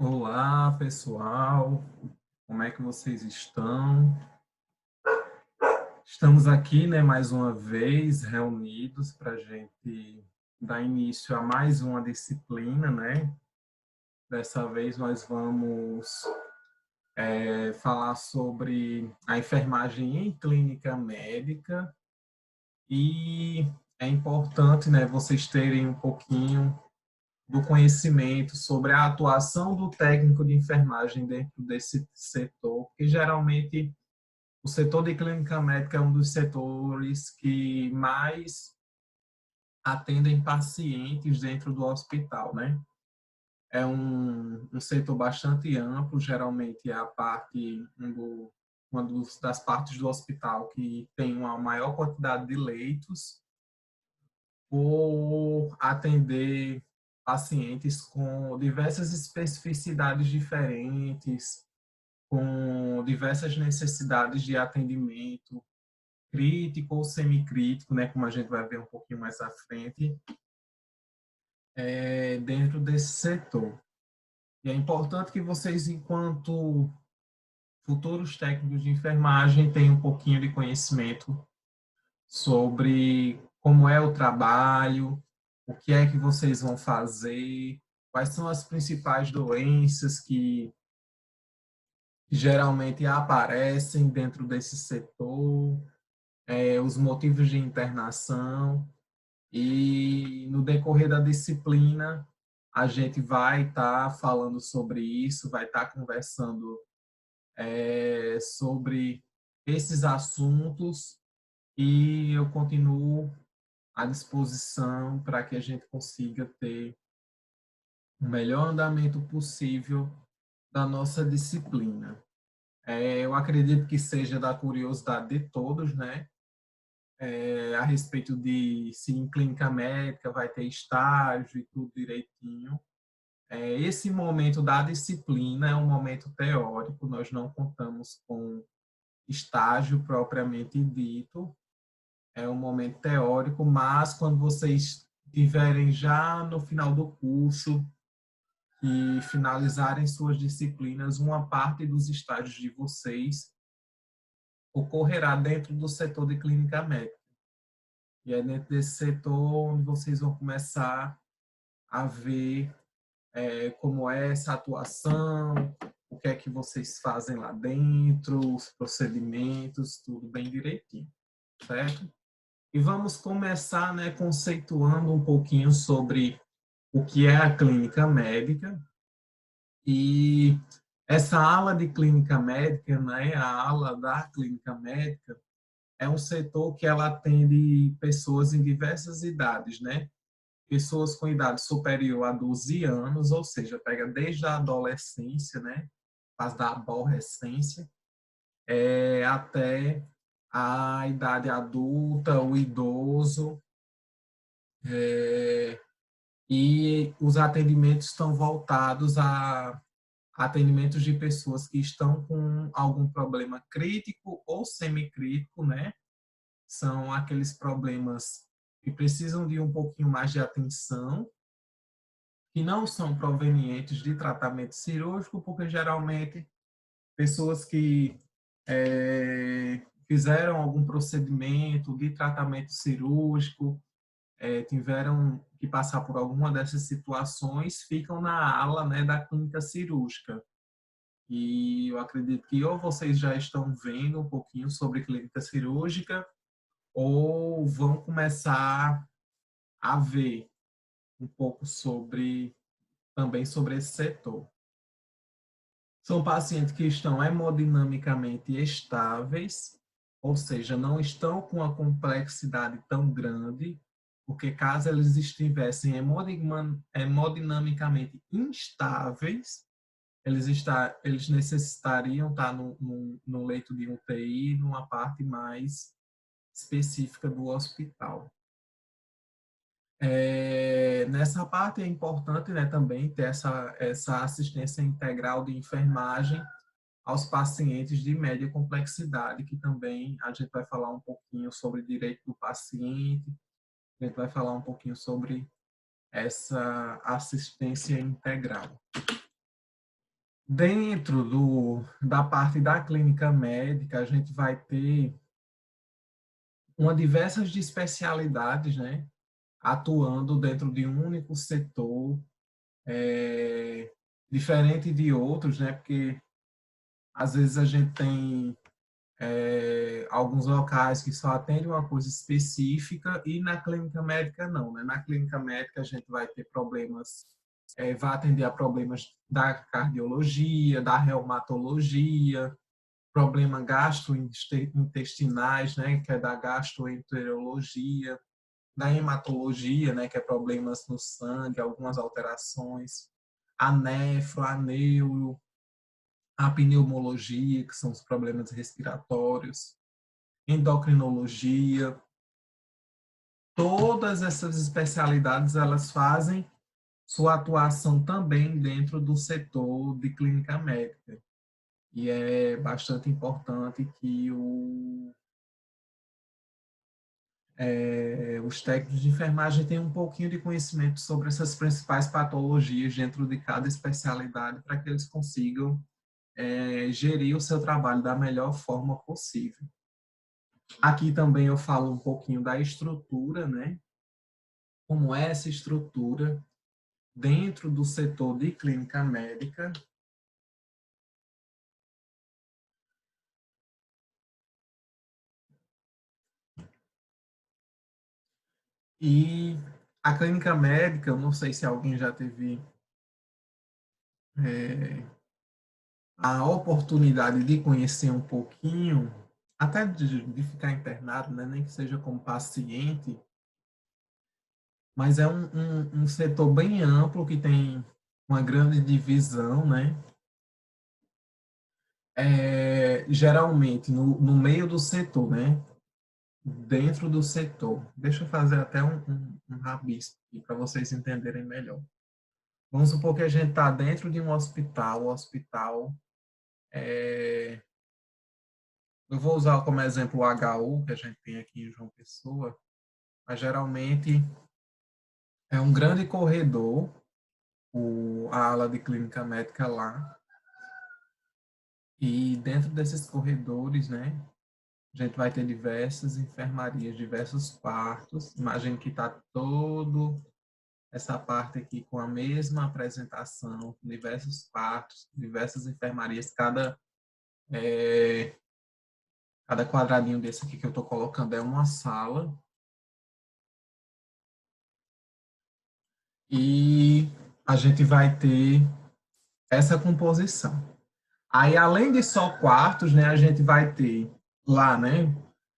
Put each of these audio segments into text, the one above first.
Olá, pessoal. Como é que vocês estão? Estamos aqui, né, mais uma vez reunidos para a gente dar início a mais uma disciplina, né? Dessa vez nós vamos falar sobre a enfermagem em clínica médica e é importante, né, vocês terem um pouquinho do conhecimento sobre a atuação do técnico de enfermagem dentro desse setor, que geralmente o setor de clínica médica é um dos setores que mais atendem pacientes dentro do hospital, né? É um setor bastante amplo, geralmente é a parte, das partes do hospital que tem uma maior quantidade de leitos, por atender pacientes com diversas especificidades diferentes, com diversas necessidades de atendimento, crítico ou semicrítico, né, como a gente vai ver um pouquinho mais à frente, dentro desse setor. E é importante que vocês, enquanto futuros técnicos de enfermagem, tenham um pouquinho de conhecimento sobre como é o trabalho, o que é que vocês vão fazer, quais são as principais doenças que geralmente aparecem dentro desse setor, os motivos de internação. E no decorrer da disciplina, a gente vai estar falando sobre isso, vai estar conversando sobre esses assuntos e eu continuo à disposição para que a gente consiga ter o melhor andamento possível da nossa disciplina. Eu acredito que seja da curiosidade de todos, né? A respeito de se em clínica médica vai ter estágio e tudo direitinho. Esse momento da disciplina é um momento teórico, nós não contamos com estágio propriamente dito, é um momento teórico, mas quando vocês estiverem já no final do curso e finalizarem suas disciplinas, uma parte dos estágios de vocês ocorrerá dentro do setor de clínica médica. E é dentro desse setor onde vocês vão começar a ver como é essa atuação, o que é que vocês fazem lá dentro, os procedimentos, tudo bem direitinho, certo? E vamos começar, né, conceituando um pouquinho sobre o que é a clínica médica. E essa ala de clínica médica, né, a ala da clínica médica, é um setor que ela atende pessoas em diversas idades, né? Pessoas com idade superior a 12 anos, ou seja, pega desde a adolescência, né, fase da aborrecência, até a idade adulta, o idoso, é, e os atendimentos estão voltados a atendimentos de pessoas que estão com algum problema crítico ou semicrítico, né? São aqueles problemas que precisam de um pouquinho mais de atenção, que não são provenientes de tratamento cirúrgico, porque geralmente pessoas que fizeram algum procedimento de tratamento cirúrgico, tiveram que passar por alguma dessas situações, ficam na ala, né, da clínica cirúrgica. E eu acredito que ou vocês já estão vendo um pouquinho sobre clínica cirúrgica, ou vão começar a ver um pouco também sobre esse setor. São pacientes que estão hemodinamicamente estáveis, ou seja, não estão com uma complexidade tão grande, porque caso eles estivessem hemodinamicamente instáveis, eles necessitariam estar no leito de UTI, numa parte mais específica do hospital. Nessa parte é importante, né, também ter essa assistência integral de enfermagem aos pacientes de média complexidade, que também a gente vai falar um pouquinho sobre direito do paciente, a gente vai falar um pouquinho sobre essa assistência integral. Dentro da parte da clínica médica, a gente vai ter uma diversas de especialidades, né, atuando dentro de um único setor, diferente de outros, né, porque às vezes a gente tem alguns locais que só atendem uma coisa específica e na clínica médica não, né? Na clínica médica a gente vai ter problemas, vai atender a problemas da cardiologia, da reumatologia, problema gastrointestinais, né? Que é da gastroenterologia, da hematologia, né? Que é problemas no sangue, algumas alterações, a nefro, a neuro, a pneumologia, que são os problemas respiratórios, endocrinologia, todas essas especialidades elas fazem sua atuação também dentro do setor de clínica médica. E é bastante importante que os técnicos de enfermagem tenham um pouquinho de conhecimento sobre essas principais patologias dentro de cada especialidade para que eles consigam gerir o seu trabalho da melhor forma possível. Aqui também eu falo um pouquinho da estrutura, né? Como é essa estrutura dentro do setor de clínica médica. E a clínica médica, eu não sei se alguém já teve é, a oportunidade de conhecer um pouquinho, até de ficar internado, né? Nem que seja como paciente, mas é um setor bem amplo que tem uma grande divisão, né? Geralmente no meio do setor, né? Dentro do setor. Deixa eu fazer até um rabisco aqui para vocês entenderem melhor. Vamos supor que a gente está dentro de um hospital, o hospital, eu vou usar como exemplo o HU, que a gente tem aqui em João Pessoa, mas geralmente é um grande corredor, a ala de clínica médica lá, e dentro desses corredores, né, a gente vai ter diversas enfermarias, diversos quartos. Imagine que está todo essa parte aqui com a mesma apresentação, diversos quartos, diversas enfermarias, cada quadradinho desse aqui que eu estou colocando é uma sala. E a gente vai ter essa composição. Aí, além de só quartos, né, a gente vai ter lá, né,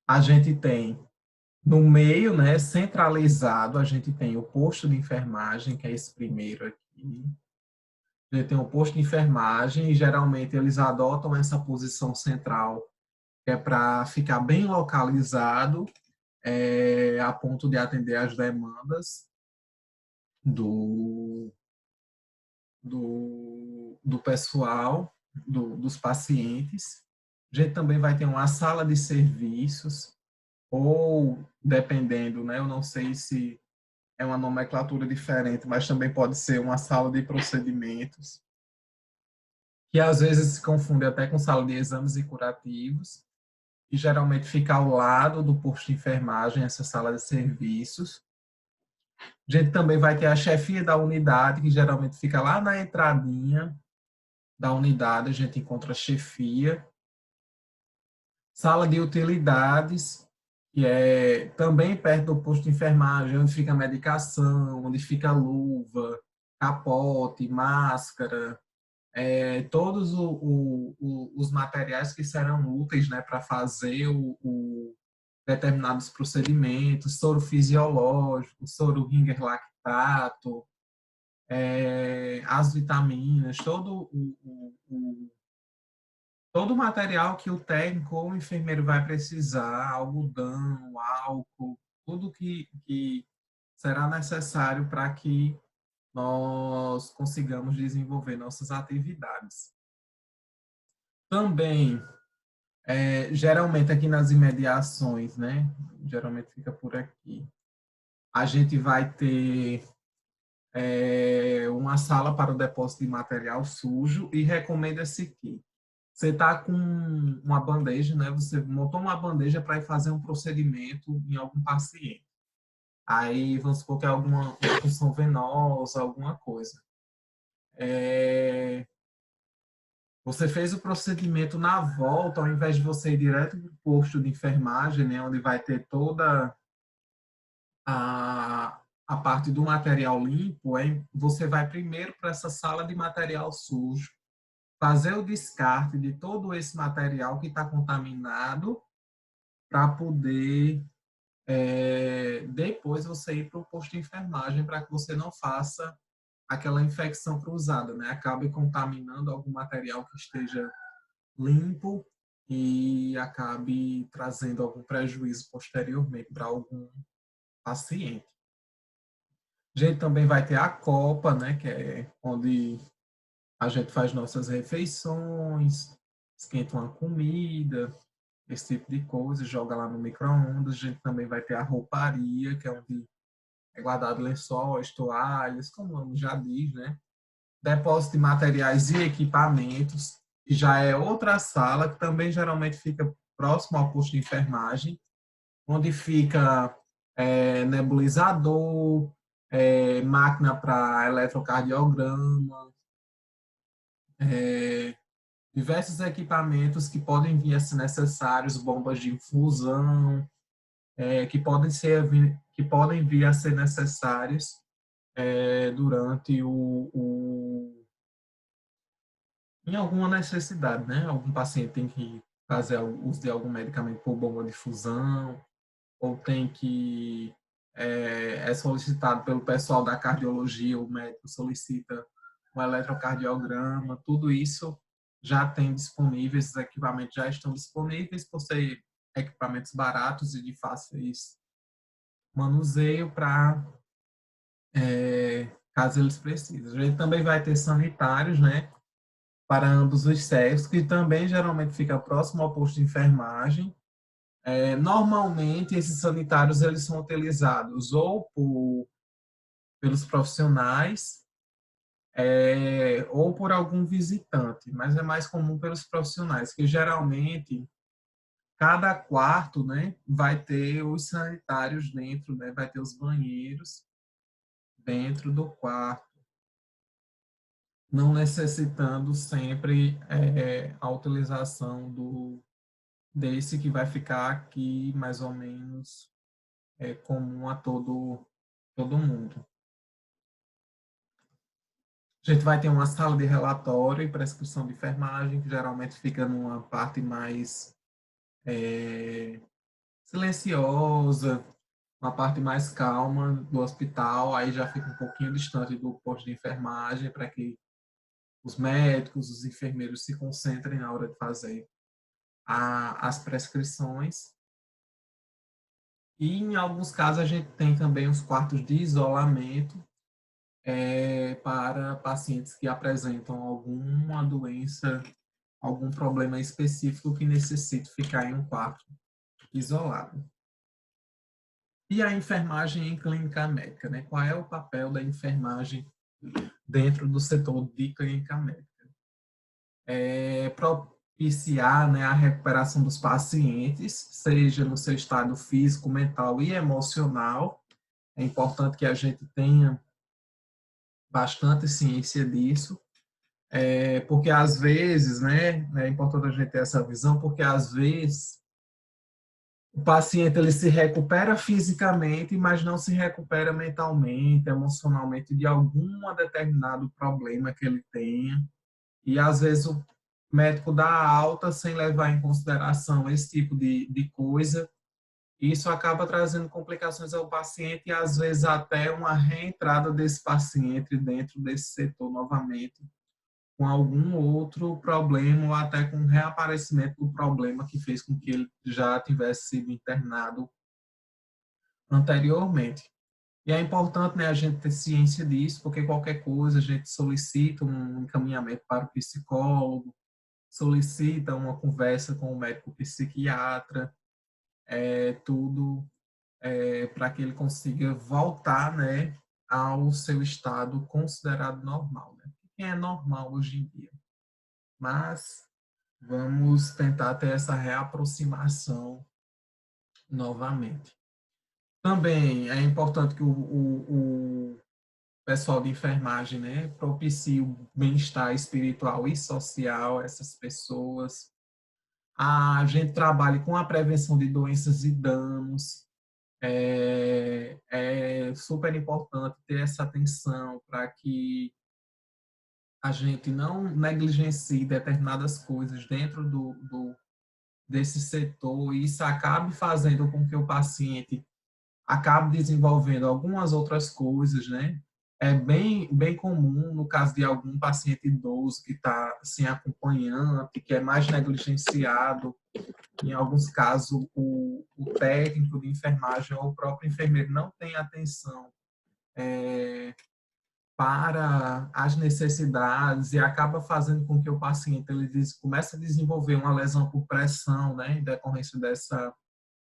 a gente tem no meio, né, centralizado, a gente tem o posto de enfermagem, que é esse primeiro aqui. A gente tem o posto de enfermagem e geralmente eles adotam essa posição central, que é para ficar bem localizado, a ponto de atender as demandas do, do pessoal, dos pacientes. A gente também vai ter uma sala de serviços, ou dependendo, né, eu não sei se é uma nomenclatura diferente, mas também pode ser uma sala de procedimentos, que às vezes se confunde até com sala de exames e curativos, e geralmente fica ao lado do posto de enfermagem, essa sala de serviços. A gente também vai ter a chefia da unidade, que geralmente fica lá na entradinha da unidade, a gente encontra a chefia. Sala de utilidades, que é também perto do posto de enfermagem, onde fica a medicação, onde fica a luva, capote, máscara, todos os materiais que serão úteis, né, para fazer determinados procedimentos, soro fisiológico, soro Ringer lactato, as vitaminas, todo o material que o técnico ou o enfermeiro vai precisar, algodão, álcool, tudo que será necessário para que nós consigamos desenvolver nossas atividades. Também, geralmente aqui nas imediações, né? Geralmente fica por aqui. A gente vai ter uma sala para o depósito de material sujo e recomenda-se que você está com uma bandeja, né? Você montou uma bandeja para ir fazer um procedimento em algum paciente. Aí, vamos supor que é alguma função venosa, alguma coisa. Você fez o procedimento na volta, ao invés de você ir direto para o posto de enfermagem, né? Onde vai ter toda a parte do material limpo, hein? Você vai primeiro para essa sala de material sujo, fazer o descarte de todo esse material que está contaminado para poder depois você ir para o posto de enfermagem para que você não faça aquela infecção cruzada, né? Acabe contaminando algum material que esteja limpo e acabe trazendo algum prejuízo posteriormente para algum paciente. A gente também vai ter a copa, né? Que é onde a gente faz nossas refeições, esquenta uma comida, esse tipo de coisa, joga lá no micro-ondas. A gente também vai ter a rouparia, que é onde é guardado lençóis, toalhas, como o nome já diz, né? Depósito de materiais e equipamentos, que já é outra sala, que também geralmente fica próximo ao posto de enfermagem, onde fica nebulizador, máquina para eletrocardiograma, diversos equipamentos que podem vir a ser necessários, bombas de infusão, que podem vir a ser necessários durante em alguma necessidade, né? Algum paciente tem que fazer o uso de algum medicamento por bomba de fusão, ou tem que é solicitado pelo pessoal da cardiologia, o médico solicita um eletrocardiograma, tudo isso já tem disponível, esses equipamentos já estão disponíveis por ser equipamentos baratos e de fáceis manuseio para caso eles precisem. A gente também vai ter sanitários, né, para ambos os sexos, que também geralmente fica próximo ao posto de enfermagem. Normalmente, esses sanitários eles são utilizados ou pelos profissionais ou por algum visitante, mas é mais comum pelos profissionais, que geralmente cada quarto, né, vai ter os sanitários dentro, né, vai ter os banheiros dentro do quarto, não necessitando sempre a utilização desse que vai ficar aqui mais ou menos comum a todo mundo. A gente vai ter uma sala de relatório e prescrição de enfermagem, que geralmente fica numa parte mais silenciosa, uma parte mais calma do hospital, aí já fica um pouquinho distante do posto de enfermagem, para que os médicos, os enfermeiros se concentrem na hora de fazer as prescrições. E em alguns casos a gente tem também os quartos de isolamento para pacientes que apresentam alguma doença, algum problema específico que necessite ficar em um quarto isolado. E a enfermagem em clínica médica, né? Qual é o papel da enfermagem dentro do setor de clínica médica? Propiciar, né, a recuperação dos pacientes, seja no seu estado físico, mental e emocional. É importante que a gente tenha bastante ciência disso, porque às vezes, né, é importante a gente ter essa visão, porque às vezes o paciente ele se recupera fisicamente, mas não se recupera mentalmente, emocionalmente de algum determinado problema que ele tenha. E às vezes o médico dá alta sem levar em consideração esse tipo de coisa. E isso acaba trazendo complicações ao paciente e às vezes até uma reentrada desse paciente dentro desse setor novamente, com algum outro problema ou até com reaparecimento do problema que fez com que ele já tivesse sido internado anteriormente. E é importante, né, a gente ter ciência disso, porque qualquer coisa a gente solicita um encaminhamento para o psicólogo, solicita uma conversa com o médico psiquiatra, tudo para que ele consiga voltar, né, ao seu estado considerado normal, né? Quem é normal hoje em dia? Mas vamos tentar ter essa reaproximação novamente. Também é importante que o pessoal de enfermagem, né, propicie o bem-estar espiritual e social a essas pessoas. A gente trabalhe com a prevenção de doenças e danos. É super importante ter essa atenção para que a gente não negligencie determinadas coisas dentro desse setor e isso acabe fazendo com que o paciente acabe desenvolvendo algumas outras coisas, né? É bem comum no caso de algum paciente idoso que está sem acompanhante, que é mais negligenciado. Em alguns casos, o técnico de enfermagem ou o próprio enfermeiro não tem atenção para as necessidades e acaba fazendo com que o paciente comece a desenvolver uma lesão por pressão, né, em decorrência dessa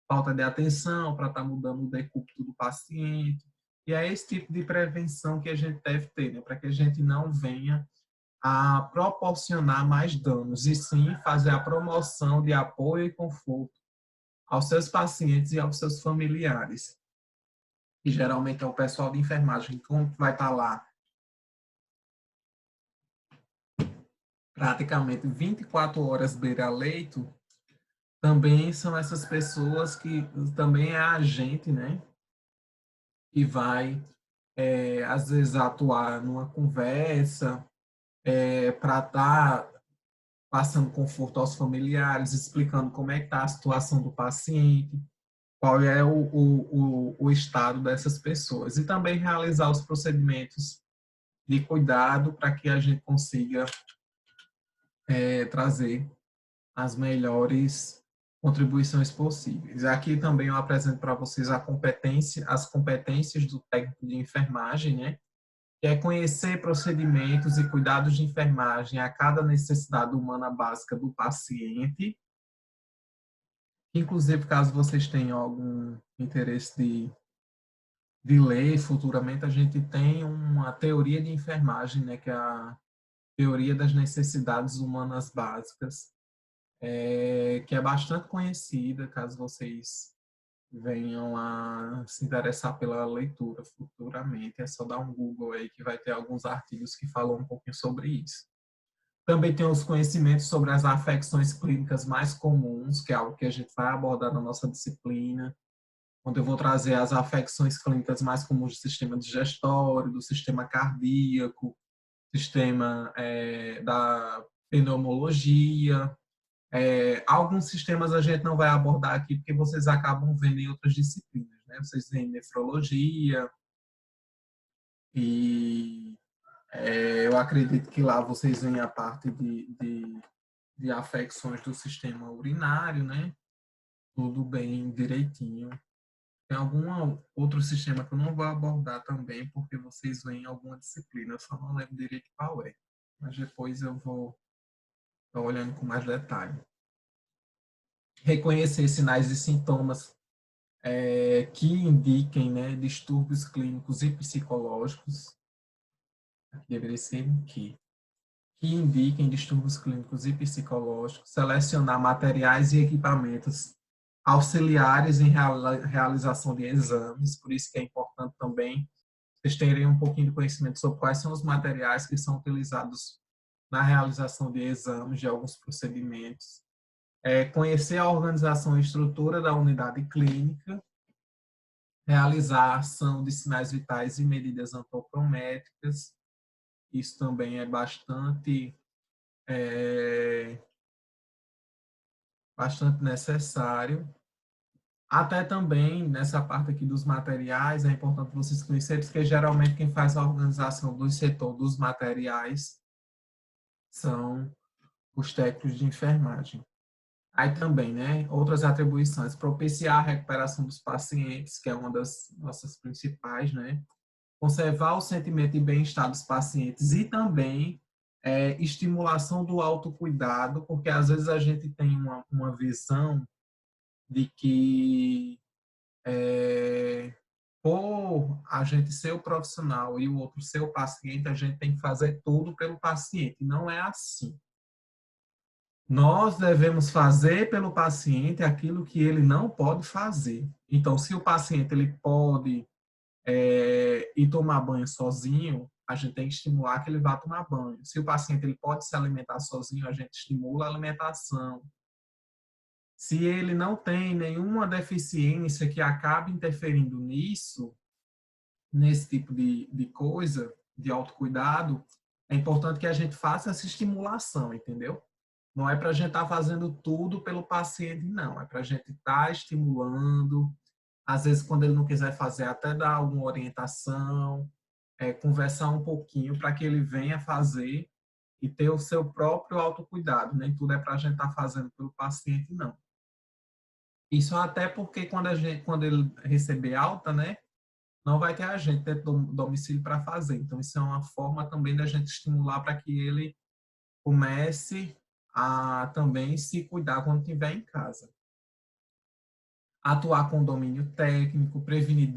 falta de atenção, para estar mudando o decúbito do paciente. E é esse tipo de prevenção que a gente deve ter, né, para que a gente não venha a proporcionar mais danos, e sim fazer a promoção de apoio e conforto aos seus pacientes e aos seus familiares. E geralmente é o pessoal de enfermagem que vai estar lá praticamente 24 horas beira-leito, também são essas pessoas que também é a gente, né, que vai, às vezes, atuar numa conversa para estar passando conforto aos familiares, explicando como é que está a situação do paciente, qual é o estado dessas pessoas. E também realizar os procedimentos de cuidado para que a gente consiga trazer as melhores contribuições possíveis. Aqui também eu apresento para vocês as competências do técnico de enfermagem, né? Que é conhecer procedimentos e cuidados de enfermagem a cada necessidade humana básica do paciente. Inclusive, caso vocês tenham algum interesse de ler futuramente, a gente tem uma teoria de enfermagem, né? Que é a teoria das necessidades humanas básicas, que é bastante conhecida, caso vocês venham a se interessar pela leitura futuramente. É só dar um Google aí que vai ter alguns artigos que falam um pouquinho sobre isso. Também tem os conhecimentos sobre as afecções clínicas mais comuns, que é algo que a gente vai abordar na nossa disciplina, onde eu vou trazer as afecções clínicas mais comuns do sistema digestório, do sistema cardíaco, sistema da pneumologia. Alguns sistemas a gente não vai abordar aqui porque vocês acabam vendo em outras disciplinas, né? Vocês veem nefrologia e eu acredito que lá vocês veem a parte de afecções do sistema urinário, né? Tudo bem direitinho. Tem algum outro sistema que eu não vou abordar também porque vocês veem em alguma disciplina, eu só não lembro direito qual é. Mas depois eu vou estar olhando com mais detalhe. Reconhecer sinais e sintomas que indiquem, né, distúrbios clínicos e psicológicos, aqui deveria ser que indiquem distúrbios clínicos e psicológicos, selecionar materiais e equipamentos auxiliares em realização de exames, por isso que é importante também vocês terem um pouquinho de conhecimento sobre quais são os materiais que são utilizados na realização de exames de alguns procedimentos, conhecer a organização e estrutura da unidade clínica, realizar a ação de sinais vitais e medidas antropométricas. Isso também é bastante necessário. Até também, nessa parte aqui dos materiais, é importante vocês conhecerem, porque geralmente quem faz a organização do setor dos materiais são os técnicos de enfermagem. Aí também, né, outras atribuições, propiciar a recuperação dos pacientes, que é uma das nossas principais, né, conservar o sentimento de bem-estar dos pacientes e também estimulação do autocuidado, porque às vezes a gente tem uma visão de que por a gente ser o profissional e o outro ser o paciente, a gente tem que fazer tudo pelo paciente. Não é assim. Nós devemos fazer pelo paciente aquilo que ele não pode fazer. Então, se o paciente ele pode ir tomar banho sozinho, a gente tem que estimular que ele vá tomar banho. Se o paciente ele pode se alimentar sozinho, a gente estimula a alimentação. Se ele não tem nenhuma deficiência que acabe interferindo nisso, nesse tipo de coisa, de autocuidado, é importante que a gente faça essa estimulação, entendeu? Não é para a gente estar fazendo tudo pelo paciente, não. É para a gente estar estimulando. Às vezes, quando ele não quiser fazer, até dar alguma orientação, conversar um pouquinho para que ele venha fazer e ter o seu próprio autocuidado. Nem tudo é para a gente estar fazendo pelo paciente, não. Isso até porque quando ele receber alta, né, não vai ter a gente dentro do domicílio para fazer. Então, isso é uma forma também da gente estimular para que ele comece a também se cuidar quando estiver em casa. Atuar com domínio técnico, prevenir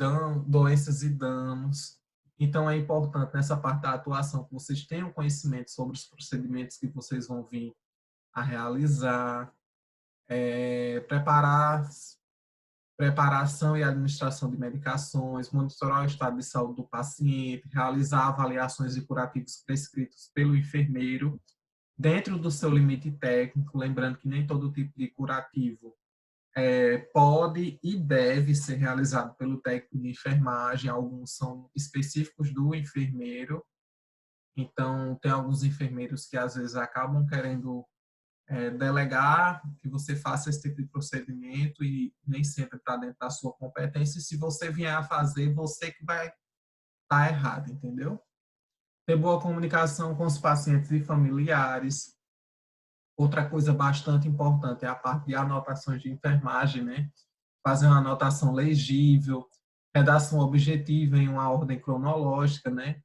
doenças e danos. Então, é importante nessa parte da atuação que vocês tenham conhecimento sobre os procedimentos que vocês vão vir a realizar, preparação e administração de medicações, monitorar o estado de saúde do paciente, realizar avaliações de curativos prescritos pelo enfermeiro, dentro do seu limite técnico, lembrando que nem todo tipo de curativo pode e deve ser realizado pelo técnico de enfermagem, alguns são específicos do enfermeiro, então tem alguns enfermeiros que às vezes acabam querendo delegar que você faça esse tipo de procedimento e nem sempre está dentro da sua competência, e se você vier a fazer, você que vai estar errado, entendeu? Ter boa comunicação com os pacientes e familiares. Outra coisa bastante importante é a parte de anotações de enfermagem, né? Fazer uma anotação legível, redação objetiva em uma ordem cronológica, né?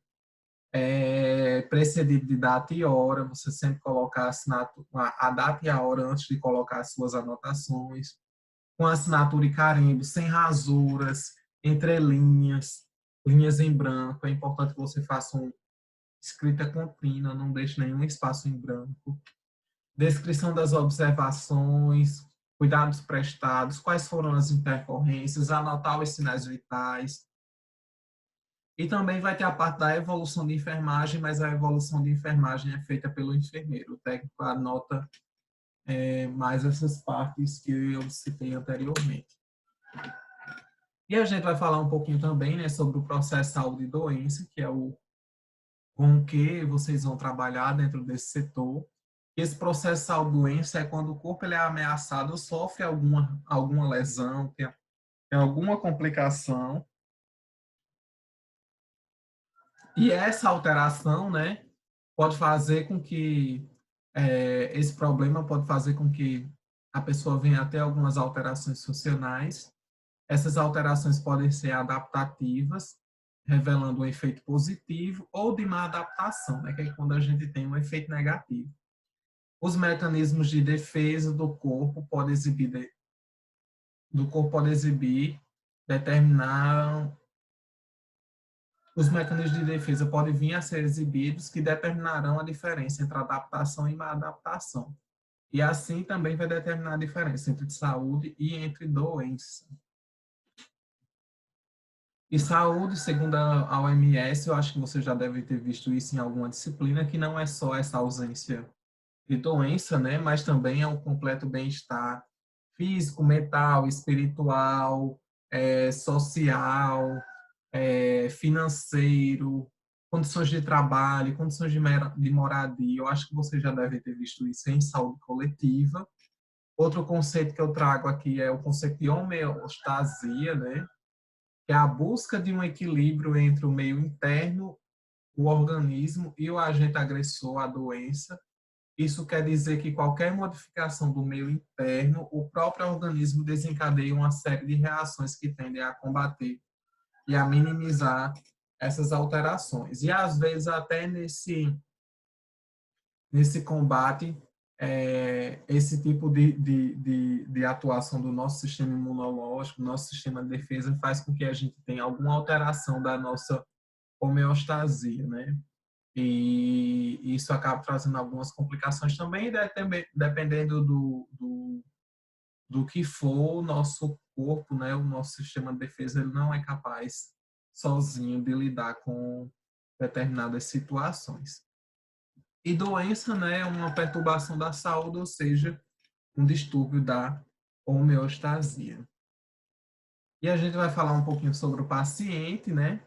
Precedido de data e hora, você sempre colocar a data e a hora antes de colocar as suas anotações, com assinatura e carimbo, sem rasuras, entre linhas, linhas em branco. É importante que você faça uma escrita contínua, não deixe nenhum espaço em branco. Descrição das observações, cuidados prestados, quais foram as intercorrências, anotar os sinais vitais. E também vai ter a parte da evolução de enfermagem, mas a evolução de enfermagem é feita pelo enfermeiro. O técnico anota mais essas partes que eu citei anteriormente. E a gente vai falar um pouquinho também, né, sobre o processo saúde e doença, que é o com que vocês vão trabalhar dentro desse setor. Esse processo de saúde e doença é quando o corpo ele é ameaçado, sofre alguma lesão, tem alguma complicação. E essa alteração, né, pode fazer com que esse problema pode fazer com que a pessoa venha a ter algumas alterações funcionais. Essas alterações podem ser adaptativas, revelando um efeito positivo, ou de má adaptação, né, que é quando a gente tem um efeito negativo. Os mecanismos de defesa pode exibir determinar os mecanismos de defesa podem vir a ser exibidos que determinarão a diferença entre adaptação e má adaptação. E assim também vai determinar a diferença entre saúde e entre doença. E saúde, segundo a OMS, eu acho que você já deve ter visto isso em alguma disciplina, que não é só essa ausência de doença, né, mas também é um completo bem-estar físico, mental, espiritual, social, financeiro, condições de trabalho, condições de moradia. Eu acho que você já deve ter visto isso em saúde coletiva. Outro conceito que eu trago aqui é o conceito de homeostasia, né, que é a busca de um equilíbrio entre o meio interno, o organismo e o agente agressor, a doença. Isso quer dizer que qualquer modificação do meio interno, o próprio organismo desencadeia uma série de reações que tendem a combater e a minimizar essas alterações. E às vezes até nesse combate esse tipo de atuação do nosso sistema imunológico, nosso sistema de defesa, faz com que a gente tenha alguma alteração da nossa homeostasia, né? E isso acaba trazendo algumas complicações também, dependendo do que for o nosso corpo, né? O nosso sistema de defesa, ele não é capaz sozinho de lidar com determinadas situações. E doença, né, é uma perturbação da saúde, ou seja, um distúrbio da homeostasia. E a gente vai falar um pouquinho sobre o paciente, né?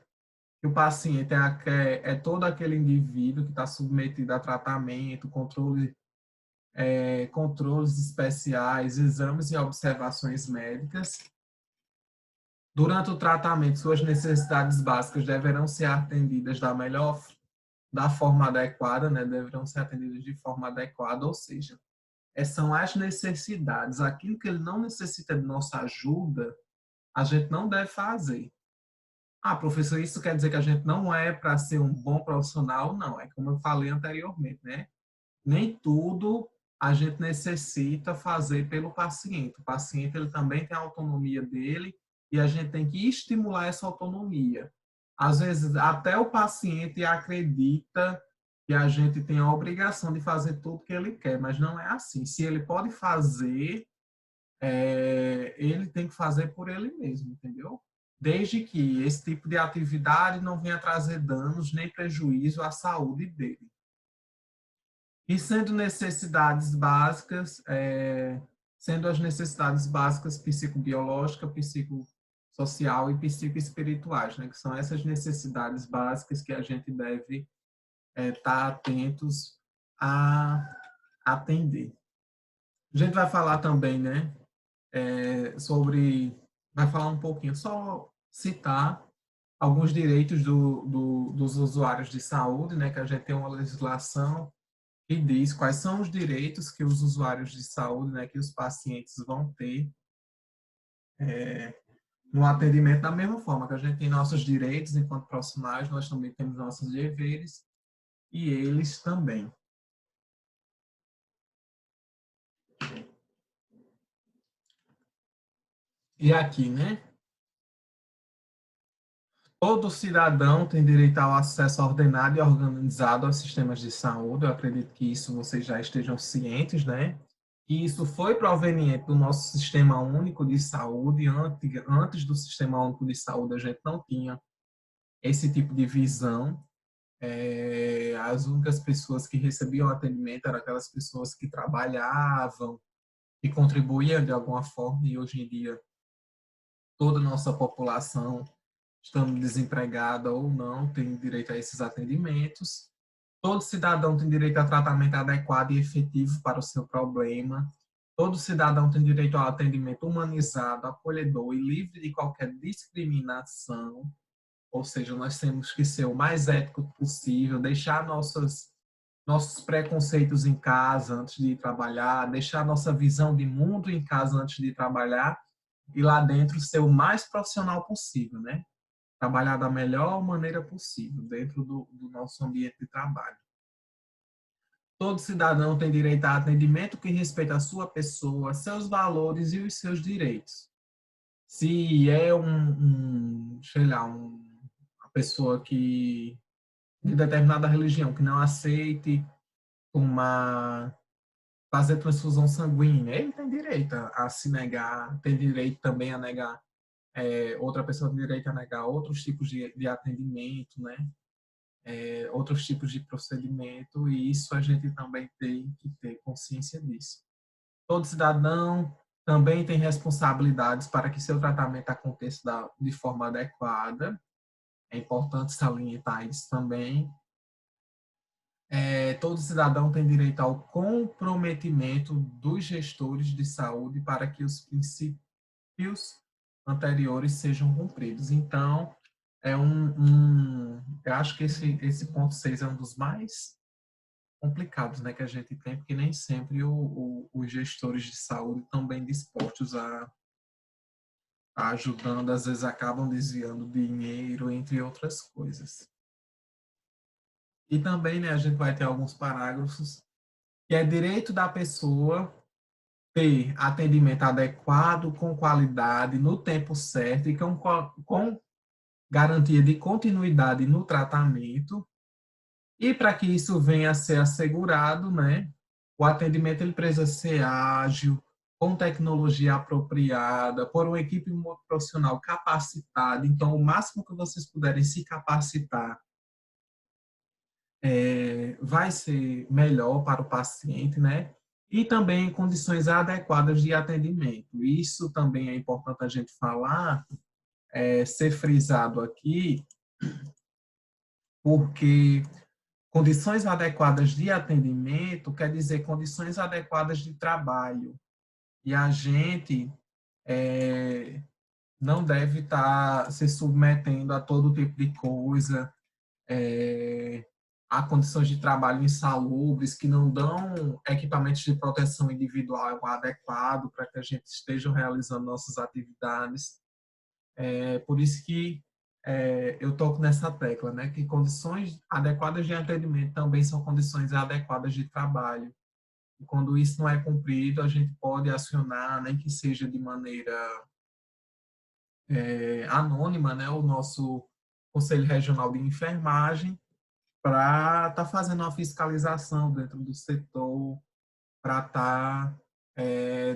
Que o paciente é todo aquele indivíduo que está submetido a tratamento, controles especiais, exames e observações médicas. Durante o tratamento, suas necessidades básicas deverão ser atendidas da forma adequada, né? Deverão ser atendidas de forma adequada, ou seja, são as necessidades, aquilo que ele não necessita de nossa ajuda, a gente não deve fazer. Ah, professor, isso quer dizer que a gente não é para ser um bom profissional? Não, é como eu falei anteriormente, né? Nem tudo a gente necessita fazer pelo paciente. O paciente ele também tem a autonomia dele e a gente tem que estimular essa autonomia. Às vezes, até o paciente acredita que a gente tem a obrigação de fazer tudo que ele quer, mas não é assim. Se ele pode fazer, ele tem que fazer por ele mesmo, entendeu? Desde que esse tipo de atividade não venha trazer danos nem prejuízo à saúde dele. E sendo necessidades básicas, sendo as necessidades básicas psicobiológica, psicossocial e psicoespirituais, né? Que são essas necessidades básicas que a gente deve estar atentos a atender. A gente vai falar também, né, vai falar um pouquinho, só citar alguns direitos dos usuários de saúde, né, que a gente tem uma legislação que diz quais são os direitos que os usuários de saúde, né, que os pacientes vão ter no atendimento, da mesma forma que a gente tem nossos direitos enquanto profissionais, nós também temos nossos deveres e eles também. E aqui, né? Todo cidadão tem direito ao acesso ordenado e organizado aos sistemas de saúde. Eu acredito que isso vocês já estejam cientes, né? E isso foi proveniente do nosso sistema único de saúde. Antes do sistema único de saúde, a gente não tinha esse tipo de visão. As únicas pessoas que recebiam atendimento eram aquelas pessoas que trabalhavam e contribuíam de alguma forma. E hoje em dia, toda a nossa população, estando desempregada ou não, tem direito a esses atendimentos. Todo cidadão tem direito a tratamento adequado e efetivo para o seu problema. Todo cidadão tem direito ao atendimento humanizado, acolhedor e livre de qualquer discriminação. Ou seja, nós temos que ser o mais ético possível, deixar nossos preconceitos em casa antes de ir trabalhar, deixar nossa visão de mundo em casa antes de ir trabalhar e lá dentro ser o mais profissional possível, né? Trabalhar da melhor maneira possível dentro do nosso ambiente de trabalho. Todo cidadão tem direito a atendimento que respeita a sua pessoa, seus valores e os seus direitos. Se é sei lá, uma pessoa que de determinada religião que não aceite uma fazer transfusão sanguínea, ele tem direito a se negar, tem direito também a negar, outra pessoa tem direito a negar outros tipos de atendimento, né? Outros tipos de procedimento, e isso a gente também tem que ter consciência disso. Todo cidadão também tem responsabilidades para que seu tratamento aconteça de forma adequada. É importante salientar isso também. Todo cidadão tem direito ao comprometimento dos gestores de saúde para que os princípios anteriores sejam cumpridos. Então, eu acho que esse ponto 6 é um dos mais complicados, né, que a gente tem, porque nem sempre os gestores de saúde estão bem dispostos a ajudando, às vezes acabam desviando dinheiro, entre outras coisas. E também, né, a gente vai ter alguns parágrafos que é direito da pessoa ter atendimento adequado, com qualidade, no tempo certo e com garantia de continuidade no tratamento. E para que isso venha a ser assegurado, né, o atendimento ele precisa ser ágil, com tecnologia apropriada, por uma equipe profissional capacitada. Então, o máximo que vocês puderem se capacitar vai ser melhor para o paciente, né? E também condições adequadas de atendimento. Isso também é importante a gente falar, ser frisado aqui, porque condições adequadas de atendimento quer dizer condições adequadas de trabalho. E a gente não deve estar se submetendo a todo tipo de coisa, é, a condições de trabalho insalubres, que não dão equipamentos de proteção individual adequado para que a gente esteja realizando nossas atividades. É por isso que eu toco nessa tecla, né, que condições adequadas de atendimento também são condições adequadas de trabalho. E quando isso não é cumprido, a gente pode acionar, nem que seja de maneira anônima, né, o nosso Conselho Regional de Enfermagem, para estar fazendo uma fiscalização dentro do setor, para estar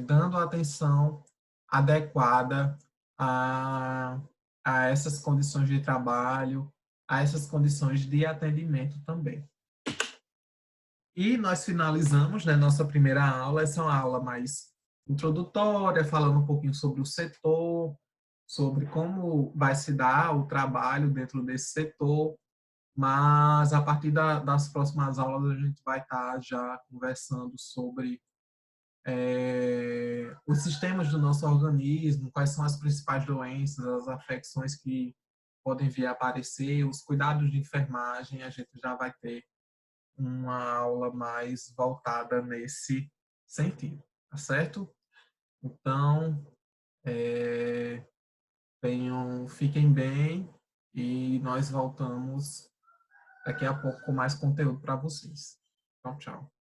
dando atenção adequada a, a essas condições de trabalho, a essas condições de atendimento também. E nós finalizamos, né, nossa primeira aula, essa é uma aula mais introdutória, falando um pouquinho sobre o setor, sobre como vai se dar o trabalho dentro desse setor, mas a partir das próximas aulas a gente vai estar já conversando sobre os sistemas do nosso organismo, quais são as principais doenças, as afecções que podem vir a aparecer, os cuidados de enfermagem, a gente já vai ter uma aula mais voltada nesse sentido, tá certo? Então, fiquem bem e nós voltamos daqui a pouco com mais conteúdo para vocês. Tchau, tchau.